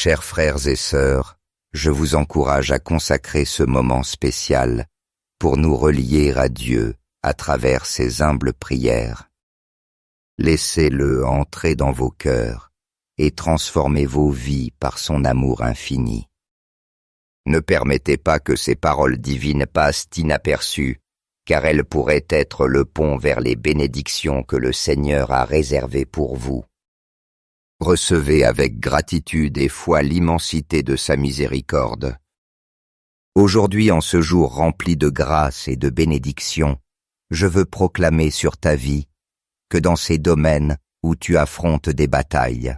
Chers frères et sœurs, je vous encourage à consacrer ce moment spécial pour nous relier à Dieu à travers ces humbles prières. Laissez-le entrer dans vos cœurs et transformer vos vies par son amour infini. Ne permettez pas que ces paroles divines passent inaperçues, car elles pourraient être le pont vers les bénédictions que le Seigneur a réservées pour vous. Recevez avec gratitude et foi l'immensité de sa miséricorde. Aujourd'hui, en ce jour rempli de grâce et de bénédictions, je veux proclamer sur ta vie que dans ces domaines où tu affrontes des batailles,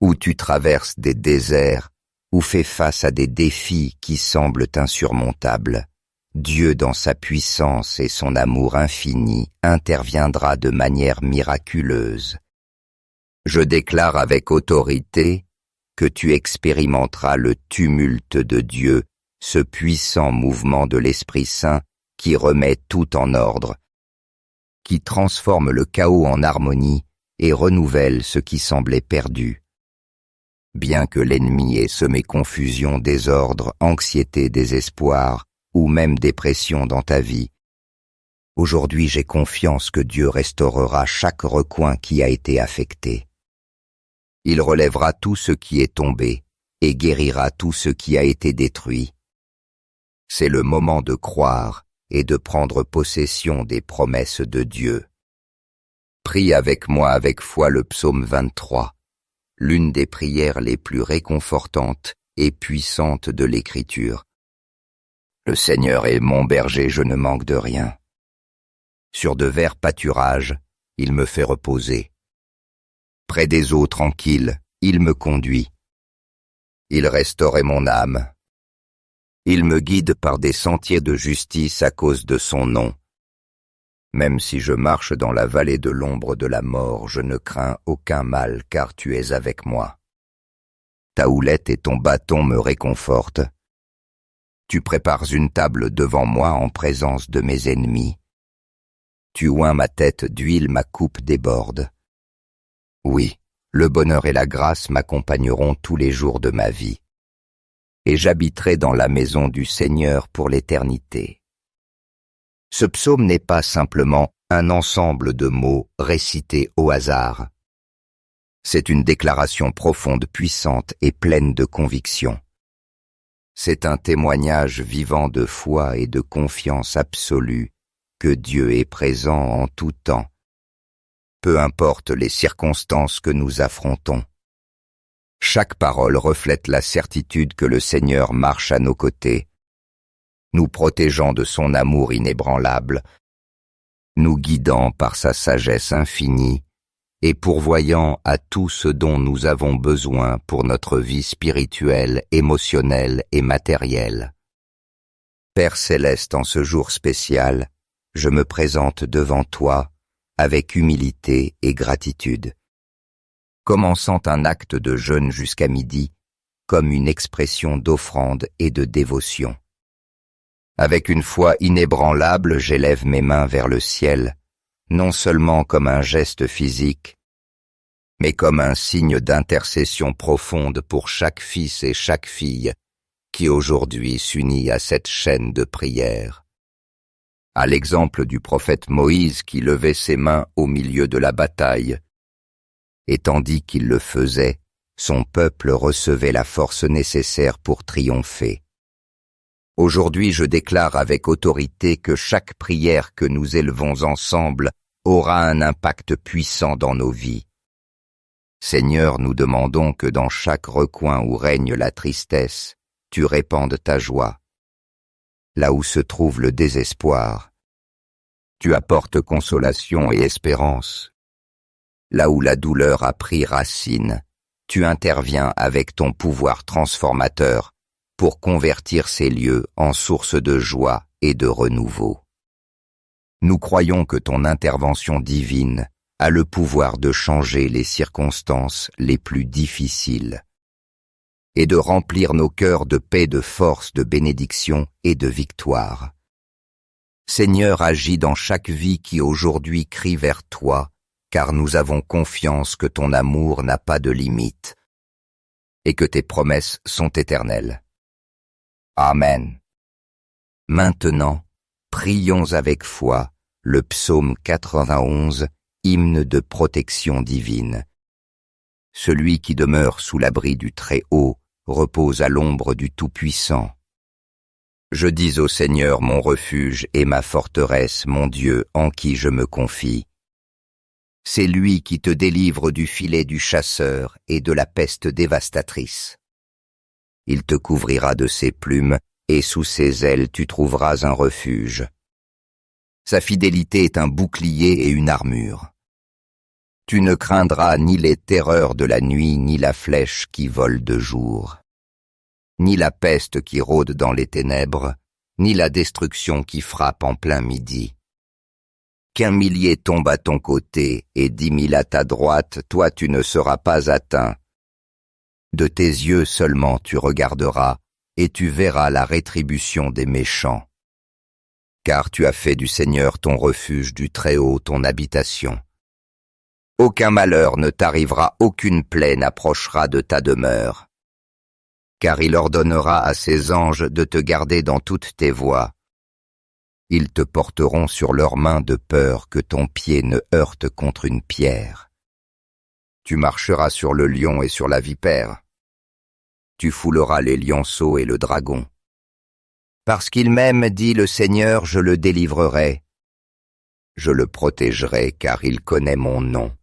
où tu traverses des déserts, ou fais face à des défis qui semblent insurmontables, Dieu dans sa puissance et son amour infini interviendra de manière miraculeuse. Je déclare avec autorité que tu expérimenteras le tumulte de Dieu, ce puissant mouvement de l'Esprit Saint qui remet tout en ordre, qui transforme le chaos en harmonie et renouvelle ce qui semblait perdu. Bien que l'ennemi ait semé confusion, désordre, anxiété, désespoir ou même dépression dans ta vie, aujourd'hui j'ai confiance que Dieu restaurera chaque recoin qui a été affecté. Il relèvera tout ce qui est tombé et guérira tout ce qui a été détruit. C'est le moment de croire et de prendre possession des promesses de Dieu. Prie avec moi avec foi le psaume 23, l'une des prières les plus réconfortantes et puissantes de l'Écriture. Le Seigneur est mon berger, je ne manque de rien. Sur de verts pâturages, il me fait reposer. Près des eaux tranquilles, il me conduit. Il restaurait mon âme. Il me guide par des sentiers de justice à cause de son nom. Même si je marche dans la vallée de l'ombre de la mort, je ne crains aucun mal, car tu es avec moi. Ta houlette et ton bâton me réconfortent. Tu prépares une table devant moi en présence de mes ennemis. Tu oins ma tête d'huile, ma coupe déborde. Oui, le bonheur et la grâce m'accompagneront tous les jours de ma vie, et j'habiterai dans la maison du Seigneur pour l'éternité. Ce psaume n'est pas simplement un ensemble de mots récités au hasard. C'est une déclaration profonde, puissante et pleine de conviction. C'est un témoignage vivant de foi et de confiance absolue que Dieu est présent en tout temps, peu importe les circonstances que nous affrontons. Chaque parole reflète la certitude que le Seigneur marche à nos côtés, nous protégeant de son amour inébranlable, nous guidant par sa sagesse infinie et pourvoyant à tout ce dont nous avons besoin pour notre vie spirituelle, émotionnelle et matérielle. Père céleste, en ce jour spécial, je me présente devant toi avec humilité et gratitude, commençant un acte de jeûne jusqu'à midi comme une expression d'offrande et de dévotion. Avec une foi inébranlable, j'élève mes mains vers le ciel, non seulement comme un geste physique, mais comme un signe d'intercession profonde pour chaque fils et chaque fille qui aujourd'hui s'unit à cette chaîne de prière. À l'exemple du prophète Moïse qui levait ses mains au milieu de la bataille, et tandis qu'il le faisait, son peuple recevait la force nécessaire pour triompher. Aujourd'hui, je déclare avec autorité que chaque prière que nous élevons ensemble aura un impact puissant dans nos vies. Seigneur, nous demandons que dans chaque recoin où règne la tristesse, tu répandes ta joie. Là où se trouve le désespoir, tu apportes consolation et espérance. Là où la douleur a pris racine, tu interviens avec ton pouvoir transformateur pour convertir ces lieux en source de joie et de renouveau. Nous croyons que ton intervention divine a le pouvoir de changer les circonstances les plus difficiles et de remplir nos cœurs de paix, de force, de bénédiction et de victoire. Seigneur, agis dans chaque vie qui aujourd'hui crie vers toi, car nous avons confiance que ton amour n'a pas de limite. et que tes promesses sont éternelles. Amen. Maintenant, prions avec foi le psaume 91, hymne de protection divine. Celui qui demeure sous l'abri du Très-Haut repose à l'ombre du Tout-Puissant. Je dis au Seigneur mon refuge et ma forteresse, mon Dieu, en qui je me confie. C'est lui qui te délivre du filet du chasseur et de la peste dévastatrice. Il te couvrira de ses plumes, et sous ses ailes tu trouveras un refuge. Sa fidélité est un bouclier et une armure. Tu ne craindras ni les terreurs de la nuit, ni la flèche qui vole de jour, ni la peste qui rôde dans les ténèbres, ni la destruction qui frappe en plein midi. Qu'1 millier tombe à ton côté et 10 000 à ta droite, toi tu ne seras pas atteint. De tes yeux seulement tu regarderas, et tu verras la rétribution des méchants. Car tu as fait du Seigneur ton refuge, du Très-Haut ton habitation. Aucun malheur ne t'arrivera, aucune plaie n'approchera de ta demeure. Car il ordonnera à ses anges de te garder dans toutes tes voies. Ils te porteront sur leurs mains de peur que ton pied ne heurte contre une pierre. Tu marcheras sur le lion et sur la vipère. Tu fouleras les lionceaux et le dragon. Parce qu'il m'aime, dit le Seigneur, je le délivrerai. Je le protégerai, car il connaît mon nom.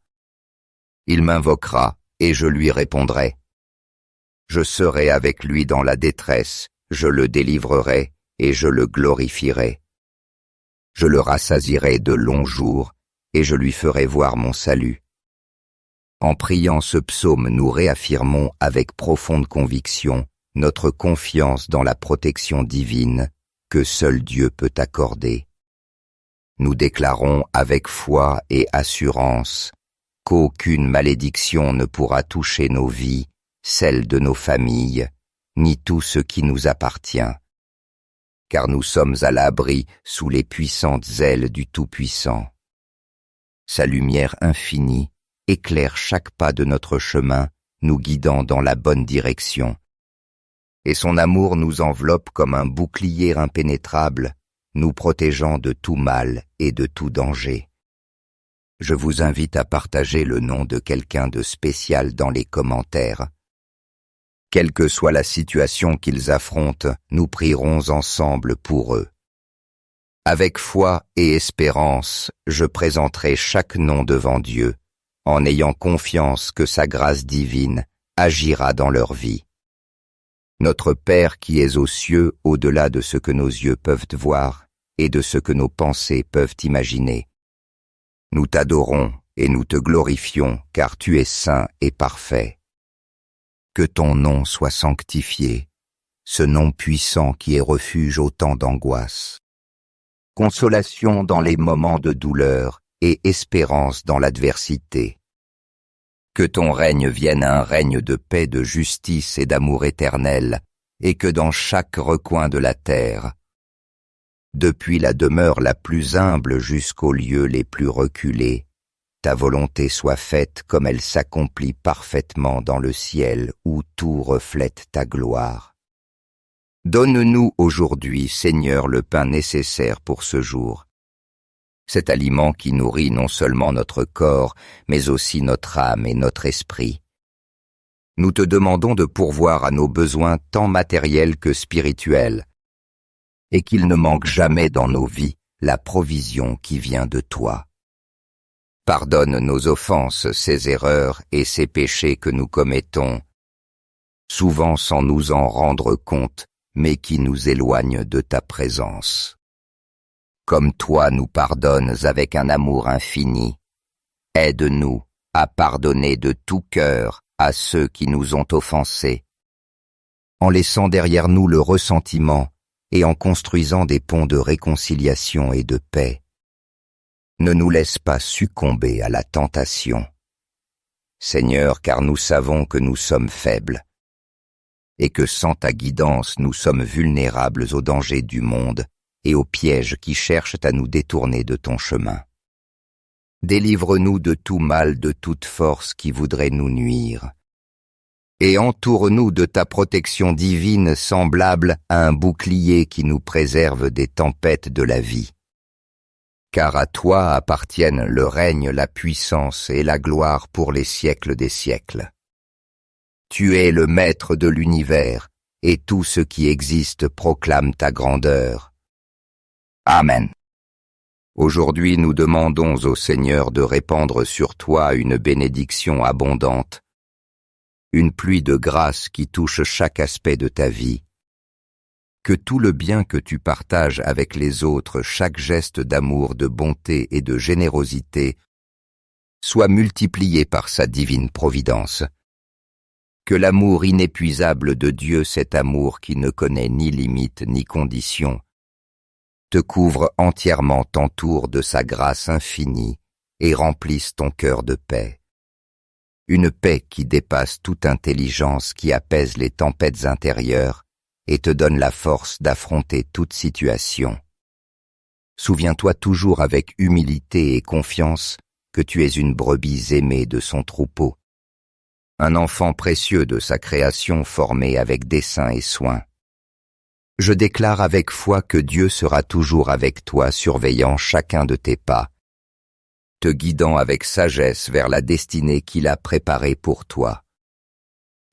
Il m'invoquera, et je lui répondrai. Je serai avec lui dans la détresse, je le délivrerai, et je le glorifierai. Je le rassasierai de longs jours, et je lui ferai voir mon salut. En priant ce psaume, nous réaffirmons avec profonde conviction notre confiance dans la protection divine que seul Dieu peut accorder. Nous déclarons avec foi et assurance qu'aucune malédiction ne pourra toucher nos vies, celles de nos familles, ni tout ce qui nous appartient, car nous sommes à l'abri sous les puissantes ailes du Tout-Puissant. Sa lumière infinie éclaire chaque pas de notre chemin, nous guidant dans la bonne direction. Et son amour nous enveloppe comme un bouclier impénétrable, nous protégeant de tout mal et de tout danger. Je vous invite à partager le nom de quelqu'un de spécial dans les commentaires. Quelle que soit la situation qu'ils affrontent, nous prierons ensemble pour eux. Avec foi et espérance, je présenterai chaque nom devant Dieu, en ayant confiance que sa grâce divine agira dans leur vie. Notre Père qui es aux cieux, au-delà de ce que nos yeux peuvent voir et de ce que nos pensées peuvent imaginer. Nous t'adorons et nous te glorifions, car tu es saint et parfait. Que ton nom soit sanctifié, ce nom puissant qui est refuge au temps d'angoisse, consolation dans les moments de douleur et espérance dans l'adversité. Que ton règne vienne un règne de paix, de justice et d'amour éternel, et que dans chaque recoin de la terre, depuis la demeure la plus humble jusqu'aux lieux les plus reculés, ta volonté soit faite comme elle s'accomplit parfaitement dans le ciel où tout reflète ta gloire. Donne-nous aujourd'hui, Seigneur, le pain nécessaire pour ce jour, cet aliment qui nourrit non seulement notre corps, mais aussi notre âme et notre esprit. Nous te demandons de pourvoir à nos besoins tant matériels que spirituels, et qu'il ne manque jamais dans nos vies la provision qui vient de toi. Pardonne nos offenses, ces erreurs et ces péchés que nous commettons, souvent sans nous en rendre compte, mais qui nous éloignent de ta présence. Comme toi nous pardonnes avec un amour infini, aide-nous à pardonner de tout cœur à ceux qui nous ont offensés, en laissant derrière nous le ressentiment et en construisant des ponts de réconciliation et de paix. Ne nous laisse pas succomber à la tentation, Seigneur, car nous savons que nous sommes faibles, et que sans ta guidance nous sommes vulnérables aux dangers du monde et aux pièges qui cherchent à nous détourner de ton chemin. Délivre-nous de tout mal, de toute force qui voudrait nous nuire. et entoure-nous de ta protection divine semblable à un bouclier qui nous préserve des tempêtes de la vie. Car à toi appartiennent le règne, la puissance et la gloire pour les siècles des siècles. Tu es le maître de l'univers, et tout ce qui existe proclame ta grandeur. Amen. Aujourd'hui nous demandons au Seigneur de répandre sur toi une bénédiction abondante, une pluie de grâce qui touche chaque aspect de ta vie. Que tout le bien que tu partages avec les autres, chaque geste d'amour, de bonté et de générosité, soit multiplié par sa divine providence. Que l'amour inépuisable de Dieu, cet amour qui ne connaît ni limite ni condition, te couvre entièrement, t'entoure de sa grâce infinie et remplisse ton cœur de paix. Une paix qui dépasse toute intelligence, qui apaise les tempêtes intérieures et te donne la force d'affronter toute situation. Souviens-toi toujours avec humilité et confiance que tu es une brebis aimée de son troupeau, un enfant précieux de sa création formé avec dessein et soin. Je déclare avec foi que Dieu sera toujours avec toi, surveillant chacun de tes pas, te guidant avec sagesse vers la destinée qu'il a préparée pour toi.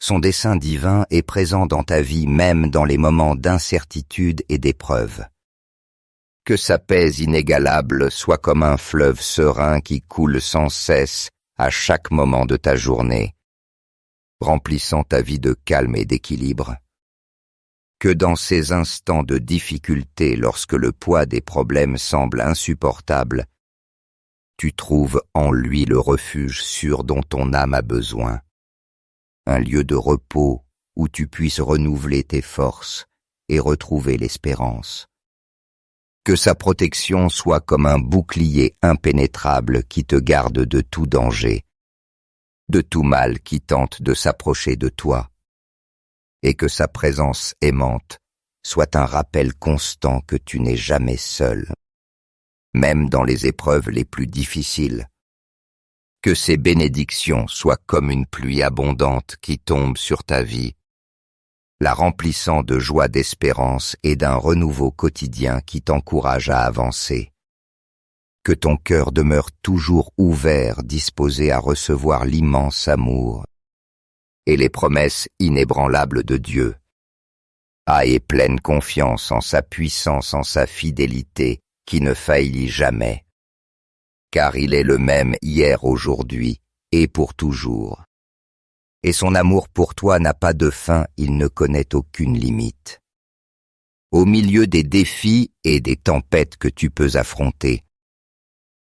Son dessein divin est présent dans ta vie, même dans les moments d'incertitude et d'épreuve. Que sa paix inégalable soit comme un fleuve serein qui coule sans cesse à chaque moment de ta journée, remplissant ta vie de calme et d'équilibre. Que dans ces instants de difficulté, lorsque le poids des problèmes semble insupportable, tu trouves en lui le refuge sûr dont ton âme a besoin, un lieu de repos où tu puisses renouveler tes forces et retrouver l'espérance. Que sa protection soit comme un bouclier impénétrable qui te garde de tout danger, de tout mal qui tente de s'approcher de toi, et que sa présence aimante soit un rappel constant que tu n'es jamais seul, même dans les épreuves les plus difficiles. Que ses bénédictions soient comme une pluie abondante qui tombe sur ta vie, la remplissant de joie, d'espérance et d'un renouveau quotidien qui t'encourage à avancer. Que ton cœur demeure toujours ouvert, disposé à recevoir l'immense amour et les promesses inébranlables de Dieu. Aie pleine confiance en sa puissance, en sa fidélité, qui ne faillit jamais. Car il est le même hier, aujourd'hui et pour toujours. Et son amour pour toi n'a pas de fin, il ne connaît aucune limite. Au milieu des défis et des tempêtes que tu peux affronter,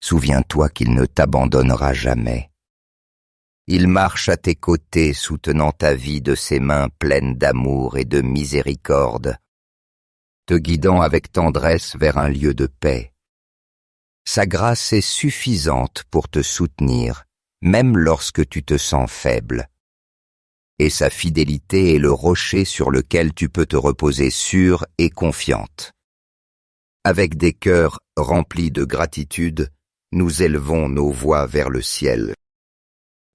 souviens-toi qu'il ne t'abandonnera jamais. Il marche à tes côtés, soutenant ta vie de ses mains pleines d'amour et de miséricorde, te guidant avec tendresse vers un lieu de paix. Sa grâce est suffisante pour te soutenir, même lorsque tu te sens faible. Et sa fidélité est le rocher sur lequel tu peux te reposer sûre et confiante. Avec des cœurs remplis de gratitude, nous élevons nos voix vers le ciel,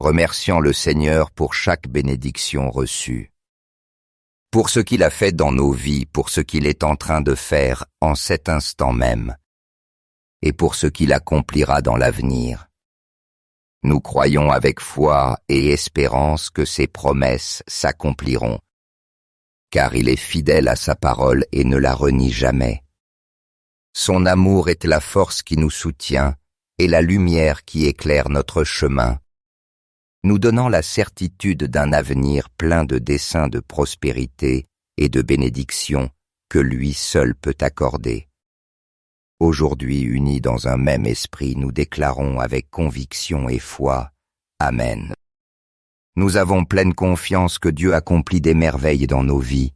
remerciant le Seigneur pour chaque bénédiction reçue. Pour ce qu'il a fait dans nos vies, pour ce qu'il est en train de faire en cet instant même, et pour ce qu'il accomplira dans l'avenir. Nous croyons avec foi et espérance que ses promesses s'accompliront, car il est fidèle à sa parole et ne la renie jamais. Son amour est la force qui nous soutient et la lumière qui éclaire notre chemin, nous donnant la certitude d'un avenir plein de desseins de prospérité et de bénédictions que lui seul peut accorder. Aujourd'hui, unis dans un même esprit, nous déclarons avec conviction et foi « Amen ». Nous avons pleine confiance que Dieu accomplit des merveilles dans nos vies,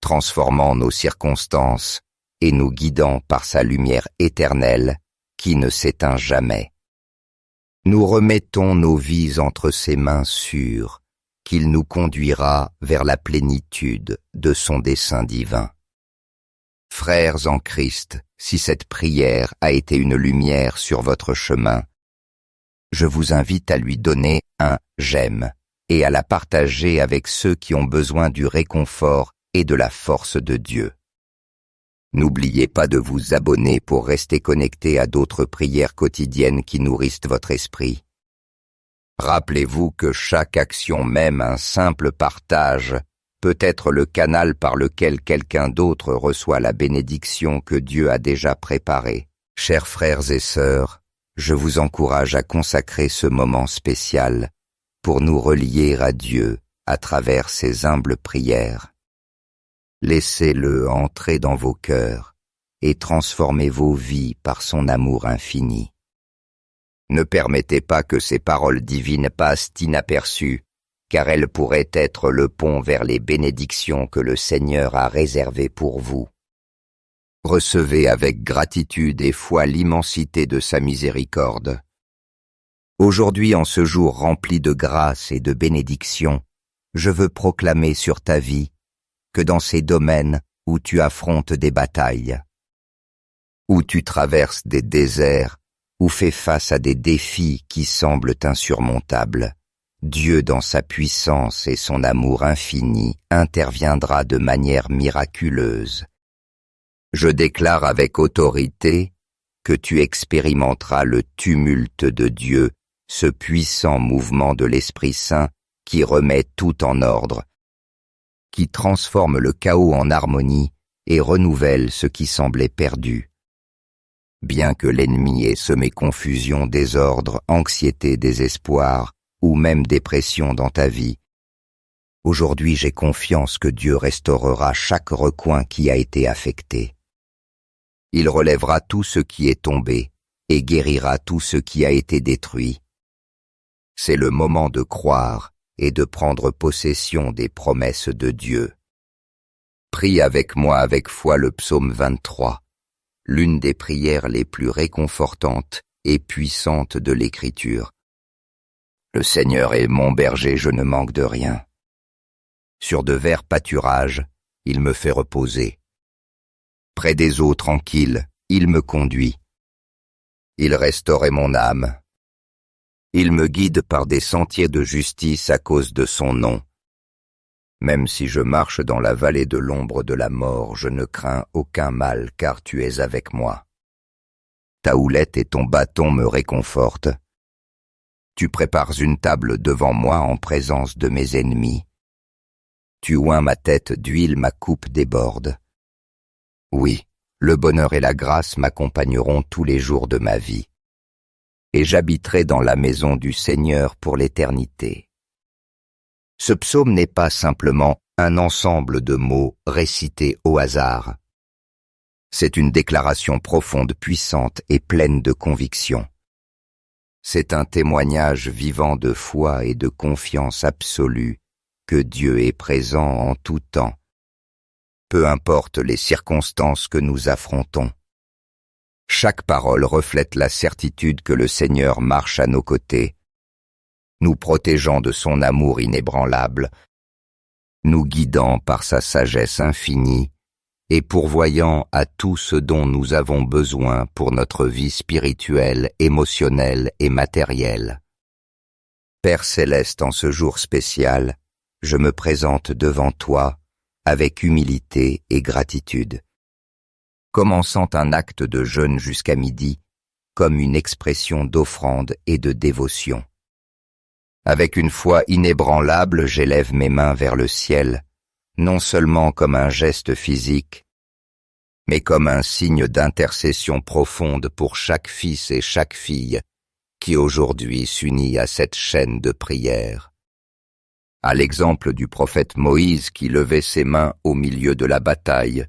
transformant nos circonstances et nous guidant par sa lumière éternelle qui ne s'éteint jamais. Nous remettons nos vies entre ses mains sûres, qu'il nous conduira vers la plénitude de son dessein divin. Frères en Christ, si cette prière a été une lumière sur votre chemin, je vous invite à lui donner un « j'aime » et à la partager avec ceux qui ont besoin du réconfort et de la force de Dieu. N'oubliez pas de vous abonner pour rester connecté à d'autres prières quotidiennes qui nourrissent votre esprit. Rappelez-vous que chaque action, même un simple partage, peut être le canal par lequel quelqu'un d'autre reçoit la bénédiction que Dieu a déjà préparée. Chers frères et sœurs, je vous encourage à consacrer ce moment spécial pour nous relier à Dieu à travers ces humbles prières. Laissez-le entrer dans vos cœurs et transformer vos vies par son amour infini. Ne permettez pas que ces paroles divines passent inaperçues, car elles pourraient être le pont vers les bénédictions que le Seigneur a réservées pour vous. Recevez avec gratitude et foi l'immensité de sa miséricorde. Aujourd'hui, en ce jour rempli de grâce et de bénédictions, je veux proclamer sur ta vie que dans ces domaines où tu affrontes des batailles, où tu traverses des déserts, ou fais face à des défis qui semblent insurmontables, Dieu dans sa puissance et son amour infini interviendra de manière miraculeuse. Je déclare avec autorité que tu expérimenteras le tumulte de Dieu, ce puissant mouvement de l'Esprit Saint qui remet tout en ordre, qui transforme le chaos en harmonie et renouvelle ce qui semblait perdu. Bien que l'ennemi ait semé confusion, désordre, anxiété, désespoir ou même dépression dans ta vie, aujourd'hui j'ai confiance que Dieu restaurera chaque recoin qui a été affecté. Il relèvera tout ce qui est tombé et guérira tout ce qui a été détruit. C'est le moment de croire et de prendre possession des promesses de Dieu. Prie avec moi avec foi le psaume 23, l'une des prières les plus réconfortantes et puissantes de l'Écriture. Le Seigneur est mon berger, je ne manque de rien. Sur de verts pâturages, il me fait reposer. Près des eaux tranquilles, il me conduit. Il restaurait mon âme. Il me guide par des sentiers de justice à cause de son nom. Même si je marche dans la vallée de l'ombre de la mort, je ne crains aucun mal, car tu es avec moi. Ta houlette et ton bâton me réconfortent. Tu prépares une table devant moi en présence de mes ennemis. Tu oins ma tête d'huile, ma coupe déborde. Oui, le bonheur et la grâce m'accompagneront tous les jours de ma vie. Et j'habiterai dans la maison du Seigneur pour l'éternité. Ce psaume n'est pas simplement un ensemble de mots récités au hasard. C'est une déclaration profonde, puissante et pleine de conviction. C'est un témoignage vivant de foi et de confiance absolue que Dieu est présent en tout temps, peu importe les circonstances que nous affrontons. Chaque parole reflète la certitude que le Seigneur marche à nos côtés, nous protégeant de son amour inébranlable, nous guidant par sa sagesse infinie et pourvoyant à tout ce dont nous avons besoin pour notre vie spirituelle, émotionnelle et matérielle. Père céleste, en ce jour spécial, je me présente devant toi avec humilité et gratitude, commençant un acte de jeûne jusqu'à midi comme une expression d'offrande et de dévotion. Avec une foi inébranlable, j'élève mes mains vers le ciel, non seulement comme un geste physique, mais comme un signe d'intercession profonde pour chaque fils et chaque fille qui aujourd'hui s'unit à cette chaîne de prière. À l'exemple du prophète Moïse qui levait ses mains au milieu de la bataille,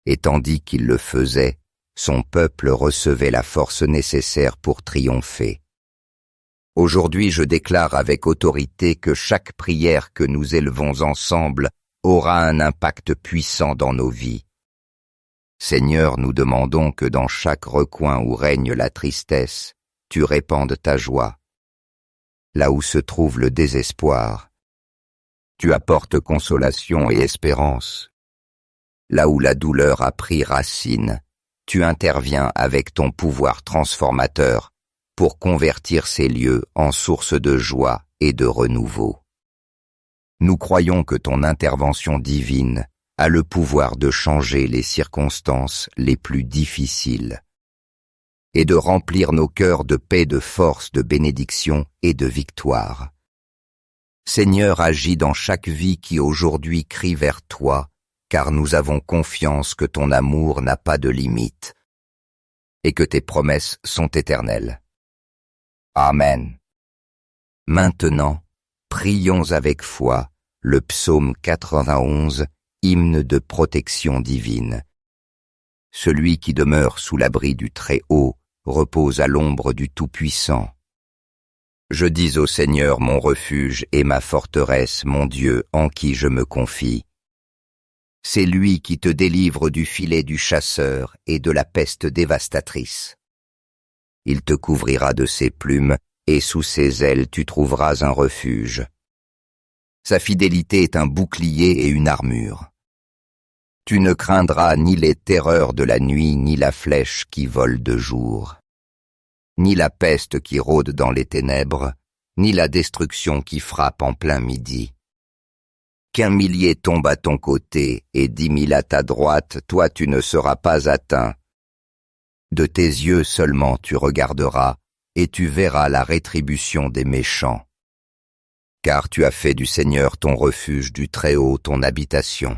et tandis qu'il le faisait, son peuple recevait la force nécessaire pour triompher. Aujourd'hui, je déclare avec autorité que chaque prière que nous élevons ensemble aura un impact puissant dans nos vies. Seigneur, nous demandons que dans chaque recoin où règne la tristesse, tu répandes ta joie. Là où se trouve le désespoir, tu apportes consolation et espérance. Là où la douleur a pris racine, tu interviens avec ton pouvoir transformateur pour convertir ces lieux en source de joie et de renouveau. Nous croyons que ton intervention divine a le pouvoir de changer les circonstances les plus difficiles et de remplir nos cœurs de paix, de force, de bénédiction et de victoire. Seigneur, agis dans chaque vie qui aujourd'hui crie vers toi, car nous avons confiance que ton amour n'a pas de limite et que tes promesses sont éternelles. Amen. Maintenant, prions avec foi le psaume 91, hymne de protection divine. Celui qui demeure sous l'abri du Très-Haut repose à l'ombre du Tout-Puissant. Je dis au Seigneur mon refuge et ma forteresse, mon Dieu en qui je me confie. C'est lui qui te délivre du filet du chasseur et de la peste dévastatrice. Il te couvrira de ses plumes, et sous ses ailes tu trouveras un refuge. Sa fidélité est un bouclier et une armure. Tu ne craindras ni les terreurs de la nuit, ni la flèche qui vole de jour, ni la peste qui rôde dans les ténèbres, ni la destruction qui frappe en plein midi. Qu'1 millier tombe à ton côté et 10 000 à ta droite, toi tu ne seras pas atteint. De tes yeux seulement tu regarderas, et tu verras la rétribution des méchants. Car tu as fait du Seigneur ton refuge, du Très-Haut ton habitation.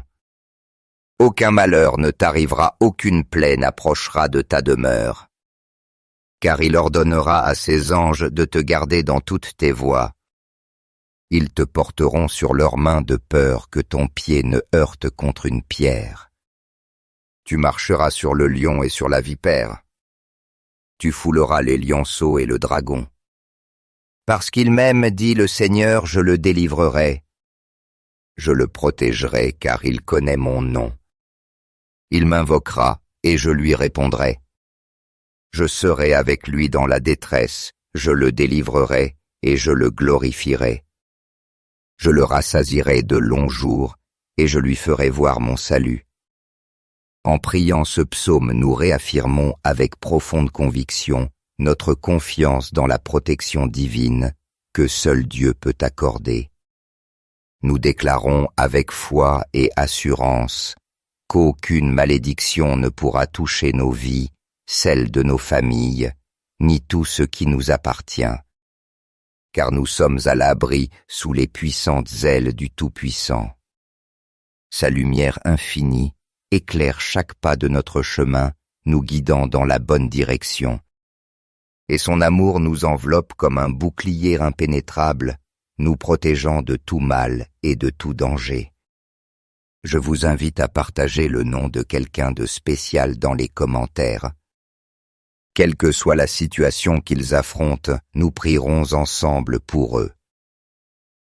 Aucun malheur ne t'arrivera, aucune plaie n'approchera de ta demeure. Car il ordonnera à ses anges de te garder dans toutes tes voies. Ils te porteront sur leurs mains de peur que ton pied ne heurte contre une pierre. Tu marcheras sur le lion et sur la vipère. Tu fouleras les lionceaux et le dragon. Parce qu'il m'aime, dit le Seigneur, je le délivrerai. Je le protégerai, car il connaît mon nom. Il m'invoquera, et je lui répondrai. Je serai avec lui dans la détresse, je le délivrerai, et je le glorifierai. Je le rassasierai de longs jours, et je lui ferai voir mon salut. En priant ce psaume, nous réaffirmons avec profonde conviction notre confiance dans la protection divine que seul Dieu peut accorder. Nous déclarons avec foi et assurance qu'aucune malédiction ne pourra toucher nos vies, celles de nos familles, ni tout ce qui nous appartient, car nous sommes à l'abri sous les puissantes ailes du Tout-Puissant. Sa lumière infinie éclaire chaque pas de notre chemin, nous guidant dans la bonne direction. Et son amour nous enveloppe comme un bouclier impénétrable, nous protégeant de tout mal et de tout danger. Je vous invite à partager le nom de quelqu'un de spécial dans les commentaires. Quelle que soit la situation qu'ils affrontent, nous prierons ensemble pour eux.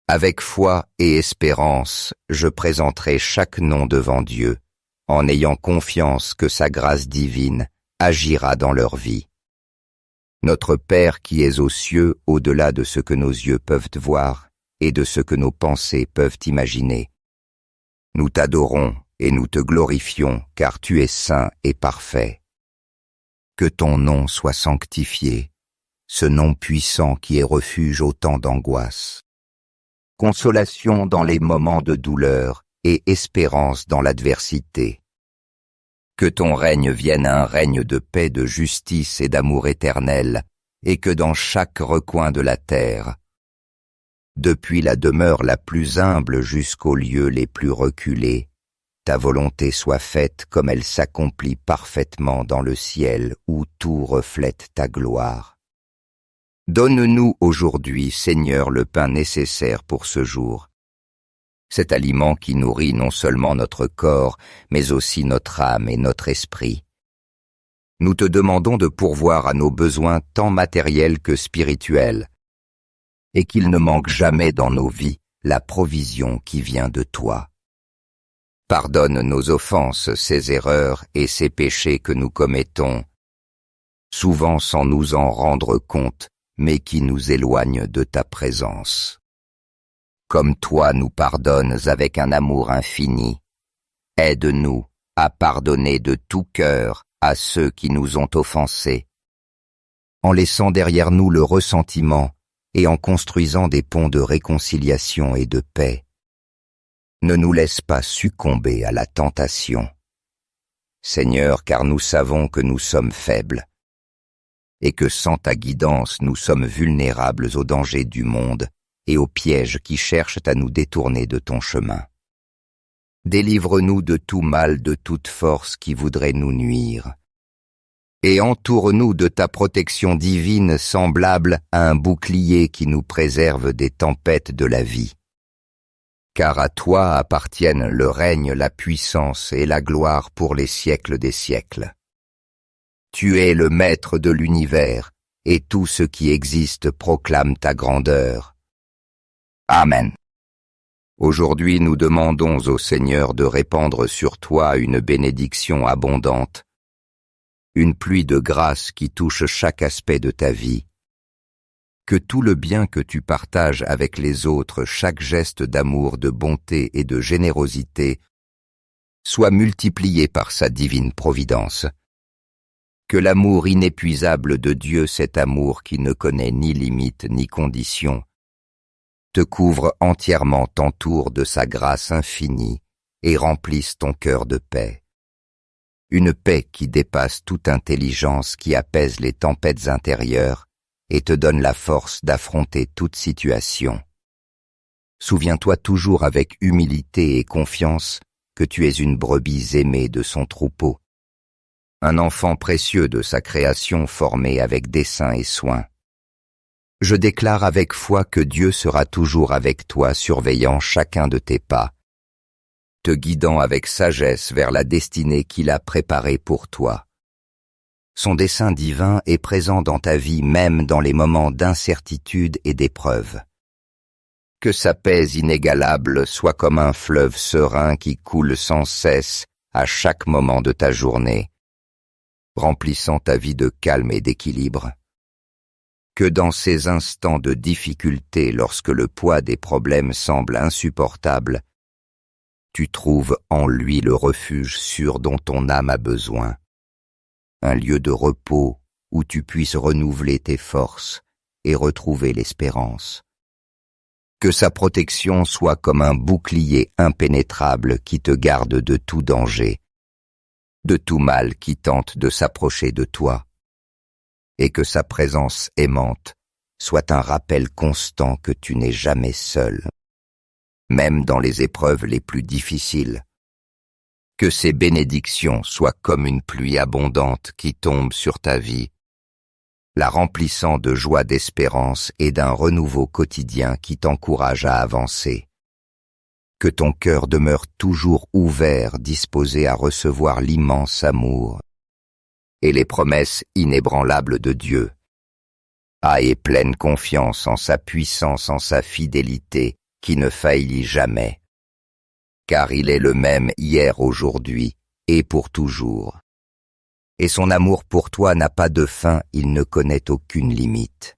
Avec foi et espérance, je présenterai chaque nom devant Dieu, en ayant confiance que sa grâce divine agira dans leur vie. Notre Père qui es aux cieux, au-delà de ce que nos yeux peuvent voir et de ce que nos pensées peuvent imaginer, nous t'adorons et nous te glorifions, car tu es saint et parfait. Que ton nom soit sanctifié, ce nom puissant qui est refuge au temps d'angoisse, consolation dans les moments de douleur et espérance dans l'adversité. Que ton règne vienne un règne de paix, de justice et d'amour éternel, et que dans chaque recoin de la terre, depuis la demeure la plus humble jusqu'aux lieux les plus reculés, ta volonté soit faite comme elle s'accomplit parfaitement dans le ciel où tout reflète ta gloire. Donne-nous aujourd'hui, Seigneur, le pain nécessaire pour ce jour, cet aliment qui nourrit non seulement notre corps, mais aussi notre âme et notre esprit. Nous te demandons de pourvoir à nos besoins tant matériels que spirituels, et qu'il ne manque jamais dans nos vies la provision qui vient de toi. Pardonne nos offenses, ces erreurs et ces péchés que nous commettons, souvent sans nous en rendre compte, mais qui nous éloignent de ta présence. Comme toi nous pardonnes avec un amour infini, aide-nous à pardonner de tout cœur à ceux qui nous ont offensés, en laissant derrière nous le ressentiment et en construisant des ponts de réconciliation et de paix. Ne nous laisse pas succomber à la tentation. Seigneur, car nous savons que nous sommes faibles et que sans ta guidance nous sommes vulnérables aux dangers du monde et aux pièges qui cherchent à nous détourner de ton chemin. Délivre-nous de tout mal, de toute force qui voudrait nous nuire. Et entoure-nous de ta protection divine semblable à un bouclier qui nous préserve des tempêtes de la vie. Car à toi appartiennent le règne, la puissance et la gloire pour les siècles des siècles. Tu es le maître de l'univers, et tout ce qui existe proclame ta grandeur. Amen. Aujourd'hui nous demandons au Seigneur de répandre sur toi une bénédiction abondante, une pluie de grâce qui touche chaque aspect de ta vie. Que tout le bien que tu partages avec les autres, chaque geste d'amour, de bonté et de générosité, soit multiplié par sa divine providence. Que l'amour inépuisable de Dieu, cet amour qui ne connaît ni limite ni condition, te couvre entièrement, t'entoure de sa grâce infinie et remplisse ton cœur de paix. Une paix qui dépasse toute intelligence, qui apaise les tempêtes intérieures et te donne la force d'affronter toute situation. Souviens-toi toujours avec humilité et confiance que tu es une brebis aimée de son troupeau, un enfant précieux de sa création formé avec dessein et soin. Je déclare avec foi que Dieu sera toujours avec toi, surveillant chacun de tes pas, te guidant avec sagesse vers la destinée qu'il a préparée pour toi. Son dessein divin est présent dans ta vie, même dans les moments d'incertitude et d'épreuve. Que sa paix inégalable soit comme un fleuve serein qui coule sans cesse à chaque moment de ta journée, remplissant ta vie de calme et d'équilibre. Que dans ces instants de difficulté, lorsque le poids des problèmes semble insupportable, tu trouves en lui le refuge sûr dont ton âme a besoin, un lieu de repos où tu puisses renouveler tes forces et retrouver l'espérance. Que sa protection soit comme un bouclier impénétrable qui te garde de tout danger, de tout mal qui tente de s'approcher de toi, et que sa présence aimante soit un rappel constant que tu n'es jamais seul, même dans les épreuves les plus difficiles. Que ses bénédictions soient comme une pluie abondante qui tombe sur ta vie, la remplissant de joie, d'espérance et d'un renouveau quotidien qui t'encourage à avancer. Que ton cœur demeure toujours ouvert, disposé à recevoir l'immense amour et les promesses inébranlables de Dieu. Aie pleine confiance en sa puissance, en sa fidélité, qui ne faillit jamais. Car il est le même hier, aujourd'hui et pour toujours. Et son amour pour toi n'a pas de fin, il ne connaît aucune limite.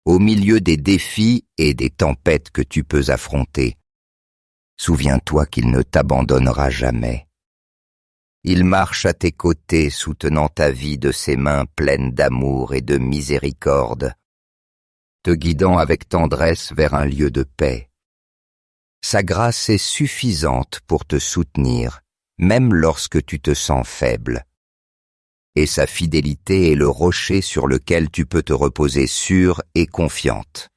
Au milieu des défis et des tempêtes que tu peux affronter, souviens-toi qu'il ne t'abandonnera jamais. Il marche à tes côtés, soutenant ta vie de ses mains pleines d'amour et de miséricorde, te guidant avec tendresse vers un lieu de paix. Sa grâce est suffisante pour te soutenir, même lorsque tu te sens faible. Et sa fidélité est le rocher sur lequel tu peux te reposer sûre et confiante.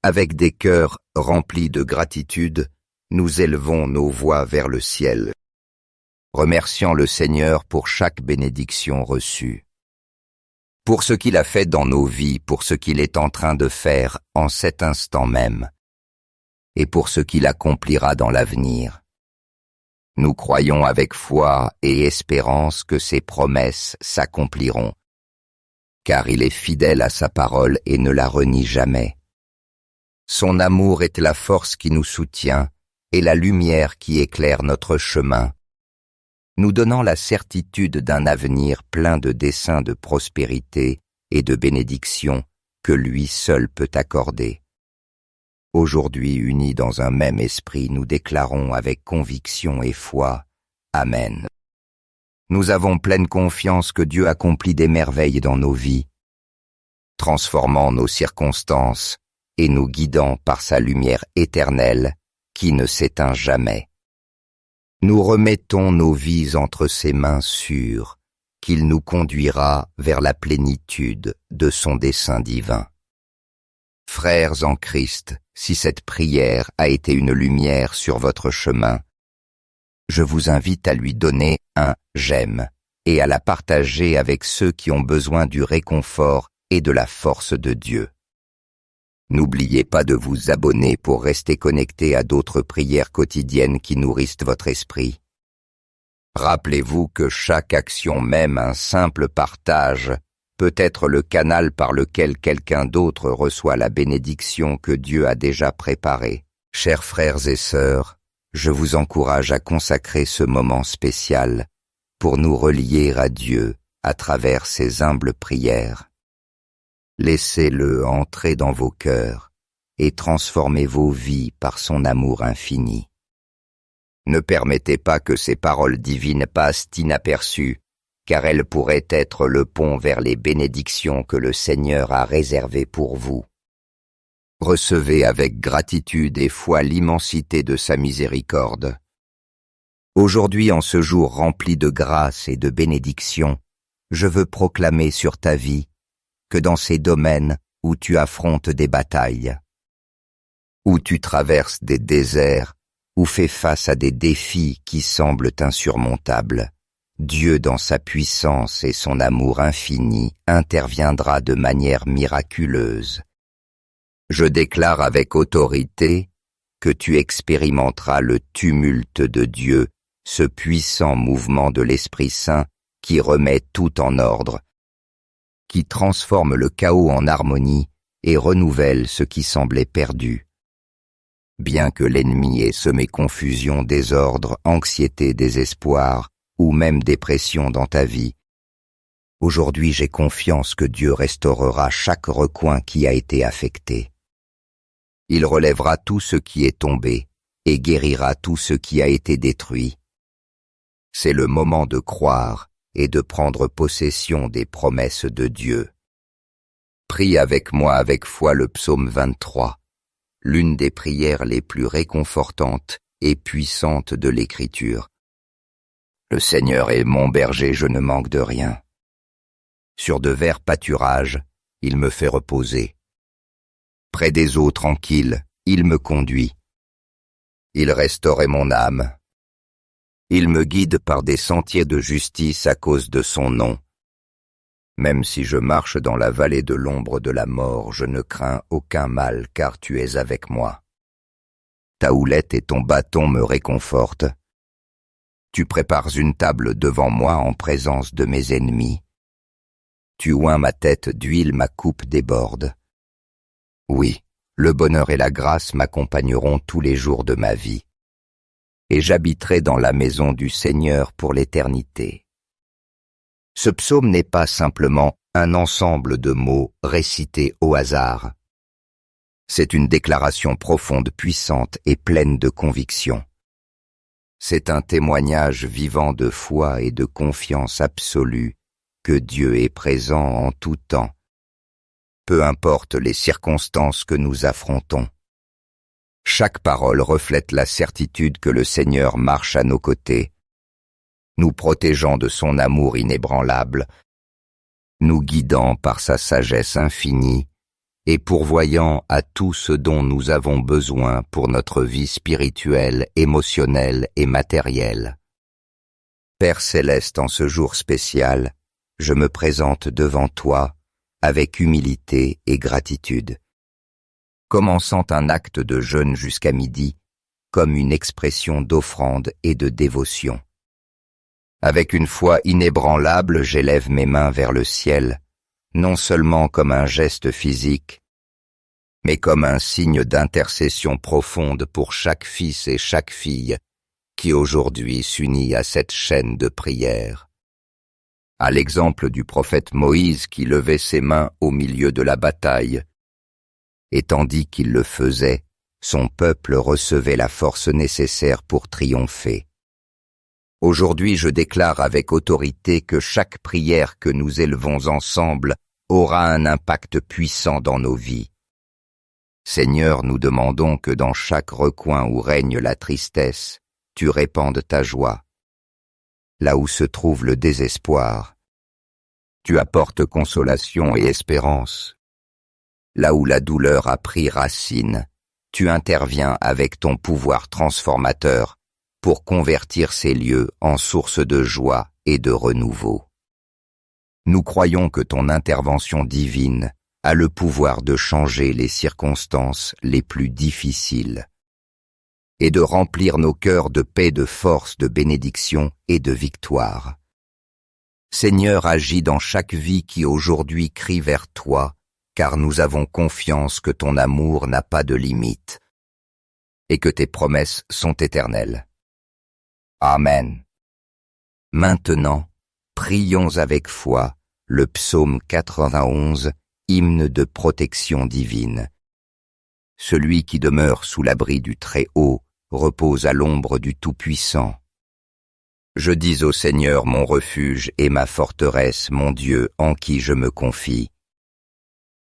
Avec des cœurs remplis de gratitude, nous élevons nos voix vers le ciel, remerciant le Seigneur pour chaque bénédiction reçue, pour ce qu'il a fait dans nos vies, pour ce qu'il est en train de faire en cet instant même, et pour ce qu'il accomplira dans l'avenir. Nous croyons avec foi et espérance que ses promesses s'accompliront, car il est fidèle à sa parole et ne la renie jamais. Son amour est la force qui nous soutient et la lumière qui éclaire notre chemin, nous donnant la certitude d'un avenir plein de desseins de prospérité et de bénédictions que lui seul peut accorder. Aujourd'hui, unis dans un même esprit, nous déclarons avec conviction et foi « Amen ». Nous avons pleine confiance que Dieu accomplit des merveilles dans nos vies transformant nos circonstances et nous guidant par sa lumière éternelle qui ne s'éteint jamais. Nous remettons nos vies entre ses mains sûres, qu'il nous conduira vers la plénitude de son dessein divin. Frères en Christ, si cette prière a été une lumière sur votre chemin, je vous invite à lui donner un « j'aime » et à la partager avec ceux qui ont besoin du réconfort et de la force de Dieu. N'oubliez pas de vous abonner pour rester connecté à d'autres prières quotidiennes qui nourrissent votre esprit. Rappelez-vous que chaque action, même un simple partage, peut être le canal par lequel quelqu'un d'autre reçoit la bénédiction que Dieu a déjà préparée. Chers frères et sœurs, je vous encourage à consacrer ce moment spécial pour nous relier à Dieu à travers ces humbles prières. Laissez-le entrer dans vos cœurs et transformer vos vies par son amour infini. Ne permettez pas que ces paroles divines passent inaperçues, car elles pourraient être le pont vers les bénédictions que le Seigneur a réservées pour vous. Recevez avec gratitude et foi l'immensité de sa miséricorde. Aujourd'hui, en ce jour rempli de grâce et de bénédictions, je veux proclamer sur ta vie que dans ces domaines où tu affrontes des batailles, où tu traverses des déserts, ou fais face à des défis qui semblent insurmontables, Dieu dans sa puissance et son amour infini interviendra de manière miraculeuse. Je déclare avec autorité que tu expérimenteras le tumulte de Dieu, ce puissant mouvement de l'Esprit Saint qui remet tout en ordre, qui transforme le chaos en harmonie et renouvelle ce qui semblait perdu. Bien que l'ennemi ait semé confusion, désordre, anxiété, désespoir ou même dépression dans ta vie, aujourd'hui j'ai confiance que Dieu restaurera chaque recoin qui a été affecté. Il relèvera tout ce qui est tombé et guérira tout ce qui a été détruit. C'est le moment de croire et de prendre possession des promesses de Dieu. Prie avec moi avec foi le psaume 23, l'une des prières les plus réconfortantes et puissantes de l'Écriture. Le Seigneur est mon berger, je ne manque de rien. Sur de verts pâturages, il me fait reposer. Près des eaux tranquilles, il me conduit. Il restaurait mon âme. Il me guide par des sentiers de justice à cause de son nom. Même si je marche dans la vallée de l'ombre de la mort, je ne crains aucun mal, car tu es avec moi. Ta houlette et ton bâton me réconfortent. Tu prépares une table devant moi en présence de mes ennemis. Tu oins ma tête d'huile, ma coupe déborde. Oui, le bonheur et la grâce m'accompagneront tous les jours de ma vie, et j'habiterai dans la maison du Seigneur pour l'éternité. Ce psaume n'est pas simplement un ensemble de mots récités au hasard. C'est une déclaration profonde, puissante et pleine de conviction. C'est un témoignage vivant de foi et de confiance absolue que Dieu est présent en tout temps, peu importe les circonstances que nous affrontons. Chaque parole reflète la certitude que le Seigneur marche à nos côtés, nous protégeant de son amour inébranlable, nous guidant par sa sagesse infinie et pourvoyant à tout ce dont nous avons besoin pour notre vie spirituelle, émotionnelle et matérielle. Père céleste, en ce jour spécial, je me présente devant toi avec humilité et gratitude, commençant un acte de jeûne jusqu'à midi comme une expression d'offrande et de dévotion. Avec une foi inébranlable, j'élève mes mains vers le ciel, non seulement comme un geste physique, mais comme un signe d'intercession profonde pour chaque fils et chaque fille qui aujourd'hui s'unit à cette chaîne de prière. À l'exemple du prophète Moïse qui levait ses mains au milieu de la bataille, et tandis qu'il le faisait, son peuple recevait la force nécessaire pour triompher. Aujourd'hui, je déclare avec autorité que chaque prière que nous élevons ensemble aura un impact puissant dans nos vies. Seigneur, nous demandons que dans chaque recoin où règne la tristesse, tu répandes ta joie. Là où se trouve le désespoir, tu apportes consolation et espérance. Là où la douleur a pris racine, tu interviens avec ton pouvoir transformateur pour convertir ces lieux en source de joie et de renouveau. Nous croyons que ton intervention divine a le pouvoir de changer les circonstances les plus difficiles et de remplir nos cœurs de paix, de force, de bénédiction et de victoire. Seigneur, agis dans chaque vie qui aujourd'hui crie vers toi, car nous avons confiance que ton amour n'a pas de limite et que tes promesses sont éternelles. Amen. Maintenant, prions avec foi le psaume 91, hymne de protection divine. Celui qui demeure sous l'abri du Très-Haut repose à l'ombre du Tout-Puissant. Je dis au Seigneur mon refuge et ma forteresse, mon Dieu en qui je me confie.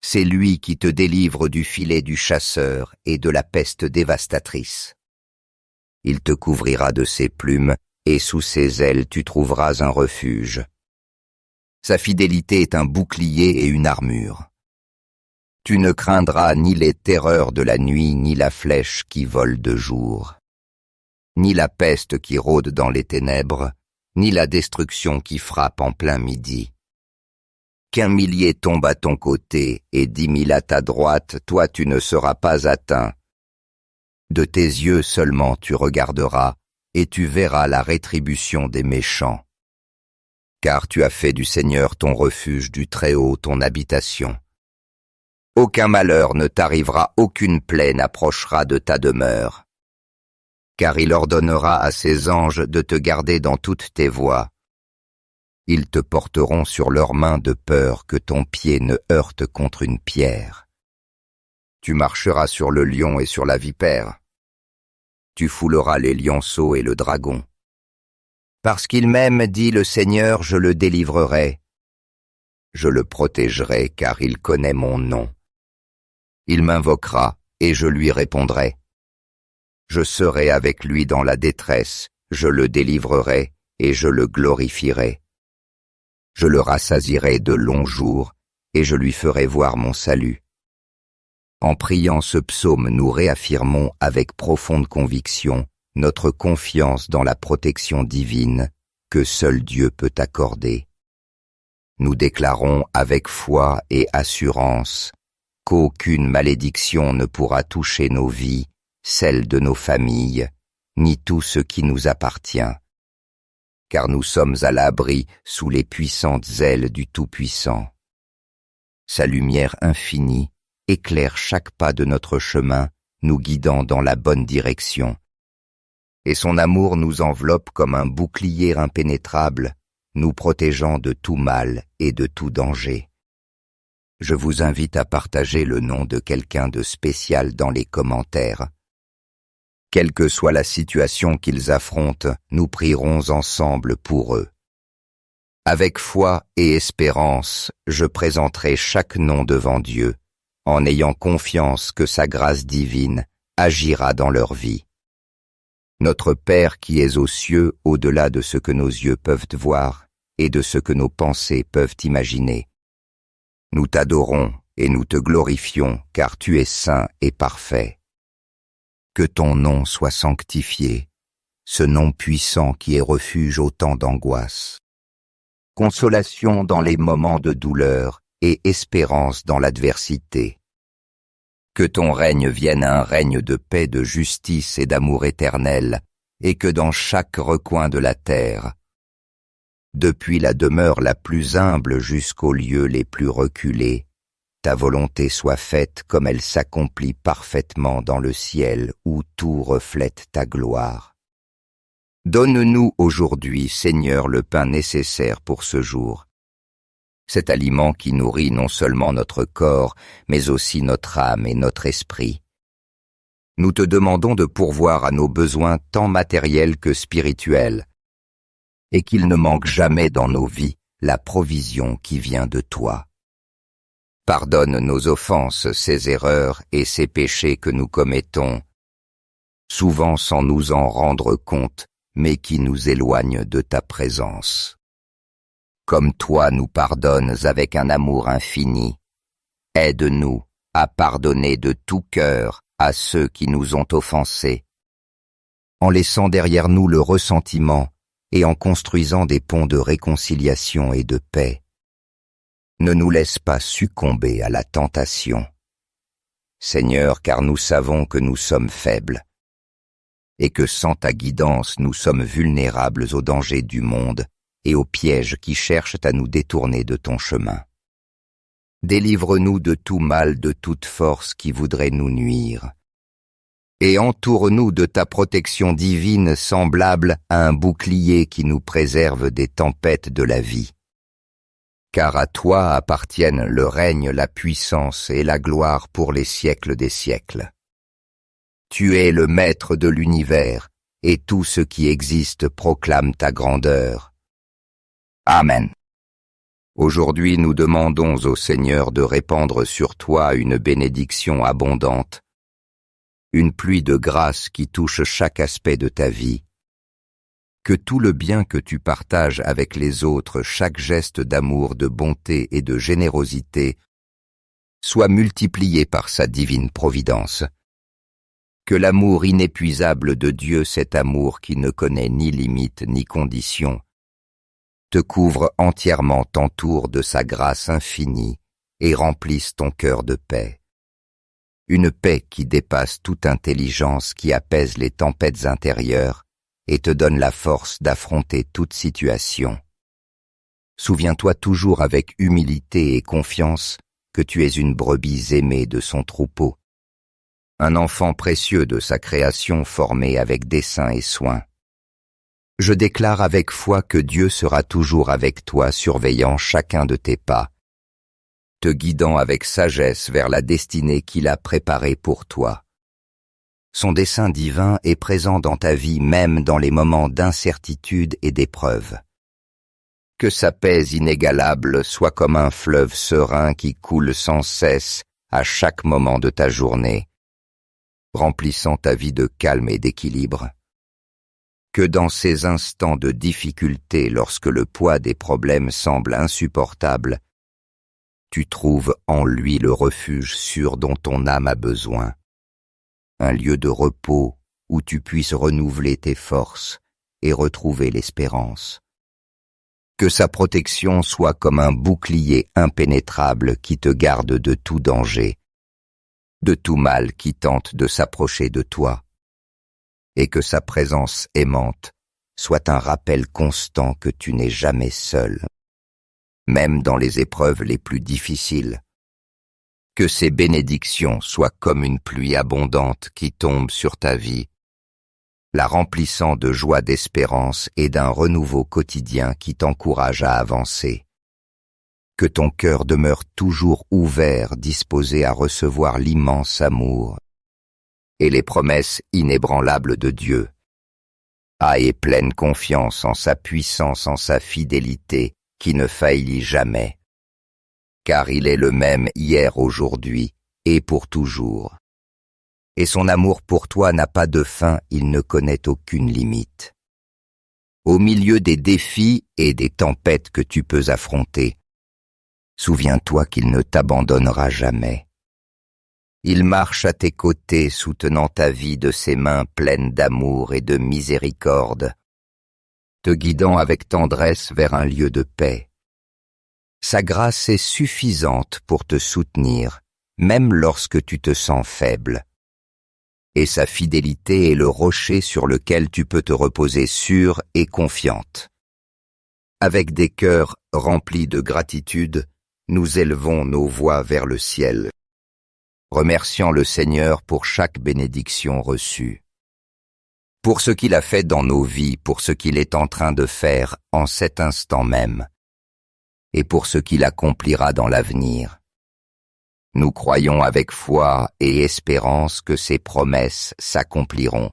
C'est lui qui te délivre du filet du chasseur et de la peste dévastatrice. Il te couvrira de ses plumes, et sous ses ailes tu trouveras un refuge. Sa fidélité est un bouclier et une armure. Tu ne craindras ni les terreurs de la nuit, ni la flèche qui vole de jour, ni la peste qui rôde dans les ténèbres, ni la destruction qui frappe en plein midi. Qu'1 millier tombe à ton côté et 10 000 à ta droite, toi tu ne seras pas atteint. De tes yeux seulement tu regarderas, et tu verras la rétribution des méchants. Car tu as fait du Seigneur ton refuge, du Très-Haut ton habitation. Aucun malheur ne t'arrivera, aucune plaie n'approchera de ta demeure. Car il ordonnera à ses anges de te garder dans toutes tes voies. Ils te porteront sur leurs mains de peur que ton pied ne heurte contre une pierre. Tu marcheras sur le lion et sur la vipère. Tu fouleras les lionceaux et le dragon. Parce qu'il m'aime, dit le Seigneur, je le délivrerai. Je le protégerai, car il connaît mon nom. Il m'invoquera, et je lui répondrai. Je serai avec lui dans la détresse, je le délivrerai, et je le glorifierai. Je le rassasierai de longs jours, et je lui ferai voir mon salut. En priant ce psaume, nous réaffirmons avec profonde conviction notre confiance dans la protection divine que seul Dieu peut accorder. Nous déclarons avec foi et assurance qu'aucune malédiction ne pourra toucher nos vies, celles de nos familles, ni tout ce qui nous appartient, car nous sommes à l'abri sous les puissantes ailes du Tout-Puissant. Sa lumière infinie éclaire chaque pas de notre chemin, nous guidant dans la bonne direction. Et son amour nous enveloppe comme un bouclier impénétrable, nous protégeant de tout mal et de tout danger. Je vous invite à partager le nom de quelqu'un de spécial dans les commentaires. Quelle que soit la situation qu'ils affrontent, nous prierons ensemble pour eux. Avec foi et espérance, je présenterai chaque nom devant Dieu, en ayant confiance que sa grâce divine agira dans leur vie. Notre Père qui es aux cieux, au-delà de ce que nos yeux peuvent voir et de ce que nos pensées peuvent imaginer. Nous t'adorons et nous te glorifions, car tu es saint et parfait. Que ton nom soit sanctifié, ce nom puissant qui est refuge au temps d'angoisse, consolation dans les moments de douleur et espérance dans l'adversité. Que ton règne vienne un règne de paix, de justice et d'amour éternel, et que dans chaque recoin de la terre, depuis la demeure la plus humble jusqu'aux lieux les plus reculés, ta volonté soit faite comme elle s'accomplit parfaitement dans le ciel où tout reflète ta gloire. Donne-nous aujourd'hui, Seigneur, le pain nécessaire pour ce jour, cet aliment qui nourrit non seulement notre corps, mais aussi notre âme et notre esprit. Nous te demandons de pourvoir à nos besoins tant matériels que spirituels, et qu'il ne manque jamais dans nos vies la provision qui vient de toi. Pardonne nos offenses, ces erreurs et ces péchés que nous commettons, souvent sans nous en rendre compte, mais qui nous éloignent de ta présence. Comme toi nous pardonnes avec un amour infini, aide-nous à pardonner de tout cœur à ceux qui nous ont offensés, en laissant derrière nous le ressentiment et en construisant des ponts de réconciliation et de paix. Ne nous laisse pas succomber à la tentation, Seigneur, car nous savons que nous sommes faibles, et que sans ta guidance nous sommes vulnérables aux dangers du monde et aux pièges qui cherchent à nous détourner de ton chemin. Délivre-nous de tout mal, de toute force qui voudrait nous nuire, et entoure-nous de ta protection divine semblable à un bouclier qui nous préserve des tempêtes de la vie. Car à toi appartiennent le règne, la puissance et la gloire pour les siècles des siècles. Tu es le maître de l'univers, et tout ce qui existe proclame ta grandeur. Amen. Aujourd'hui nous demandons au Seigneur de répandre sur toi une bénédiction abondante, une pluie de grâce qui touche chaque aspect de ta vie. Que tout le bien que tu partages avec les autres, chaque geste d'amour, de bonté et de générosité, soit multiplié par sa divine providence. Que l'amour inépuisable de Dieu, cet amour qui ne connaît ni limite ni condition, te couvre entièrement, t'entoure de sa grâce infinie et remplisse ton cœur de paix. Une paix qui dépasse toute intelligence, qui apaise les tempêtes intérieures et te donne la force d'affronter toute situation. Souviens-toi toujours avec humilité et confiance que tu es une brebis aimée de son troupeau, un enfant précieux de sa création formé avec dessein et soin. Je déclare avec foi que Dieu sera toujours avec toi, surveillant chacun de tes pas, te guidant avec sagesse vers la destinée qu'il a préparée pour toi. Son dessein divin est présent dans ta vie, même dans les moments d'incertitude et d'épreuve. Que sa paix inégalable soit comme un fleuve serein qui coule sans cesse à chaque moment de ta journée, remplissant ta vie de calme et d'équilibre. Que dans ces instants de difficulté, lorsque le poids des problèmes semble insupportable, tu trouves en lui le refuge sûr dont ton âme a besoin, un lieu de repos où tu puisses renouveler tes forces et retrouver l'espérance. Que sa protection soit comme un bouclier impénétrable qui te garde de tout danger, de tout mal qui tente de s'approcher de toi, et que sa présence aimante soit un rappel constant que tu n'es jamais seul, même dans les épreuves les plus difficiles. Que ses bénédictions soient comme une pluie abondante qui tombe sur ta vie, la remplissant de joie, d'espérance et d'un renouveau quotidien qui t'encourage à avancer. Que ton cœur demeure toujours ouvert, disposé à recevoir l'immense amour et les promesses inébranlables de Dieu. Aie pleine confiance en sa puissance, en sa fidélité, qui ne faillit jamais. Car il est le même hier, aujourd'hui et pour toujours. Et son amour pour toi n'a pas de fin, il ne connaît aucune limite. Au milieu des défis et des tempêtes que tu peux affronter, souviens-toi qu'il ne t'abandonnera jamais. Il marche à tes côtés, soutenant ta vie de ses mains pleines d'amour et de miséricorde, te guidant avec tendresse vers un lieu de paix. Sa grâce est suffisante pour te soutenir, même lorsque tu te sens faible. Et sa fidélité est le rocher sur lequel tu peux te reposer sûre et confiante. Avec des cœurs remplis de gratitude, nous élevons nos voix vers le ciel, remerciant le Seigneur pour chaque bénédiction reçue, pour ce qu'il a fait dans nos vies, pour ce qu'il est en train de faire en cet instant même, et pour ce qu'il accomplira dans l'avenir. Nous croyons avec foi et espérance que ses promesses s'accompliront,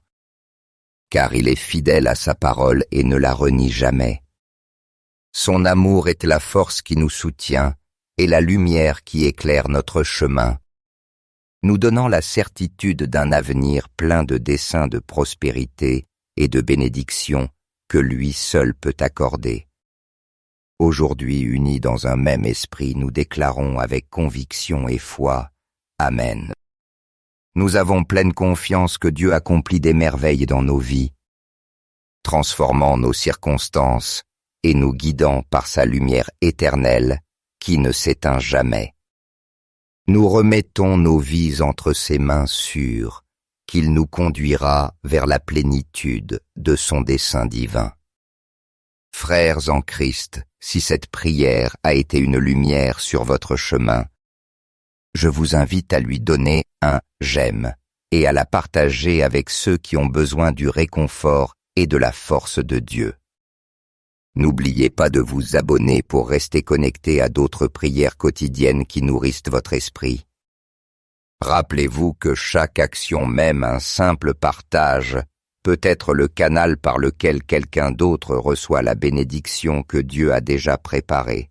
car il est fidèle à sa parole et ne la renie jamais. Son amour est la force qui nous soutient, et la lumière qui éclaire notre chemin, nous donnant la certitude d'un avenir plein de desseins de prospérité et de bénédiction que lui seul peut accorder. Aujourd'hui, unis dans un même esprit, nous déclarons avec conviction et foi « Amen ». Nous avons pleine confiance que Dieu accomplit des merveilles dans nos vies, transformant nos circonstances et nous guidant par sa lumière éternelle qui ne s'éteint jamais. Nous remettons nos vies entre ses mains sûres, qu'il nous conduira vers la plénitude de son dessein divin. Frères en Christ, si cette prière a été une lumière sur votre chemin, je vous invite à lui donner un « j'aime » et à la partager avec ceux qui ont besoin du réconfort et de la force de Dieu. N'oubliez pas de vous abonner pour rester connecté à d'autres prières quotidiennes qui nourrissent votre esprit. Rappelez-vous que chaque action, même un simple partage, peut être le canal par lequel quelqu'un d'autre reçoit la bénédiction que Dieu a déjà préparée.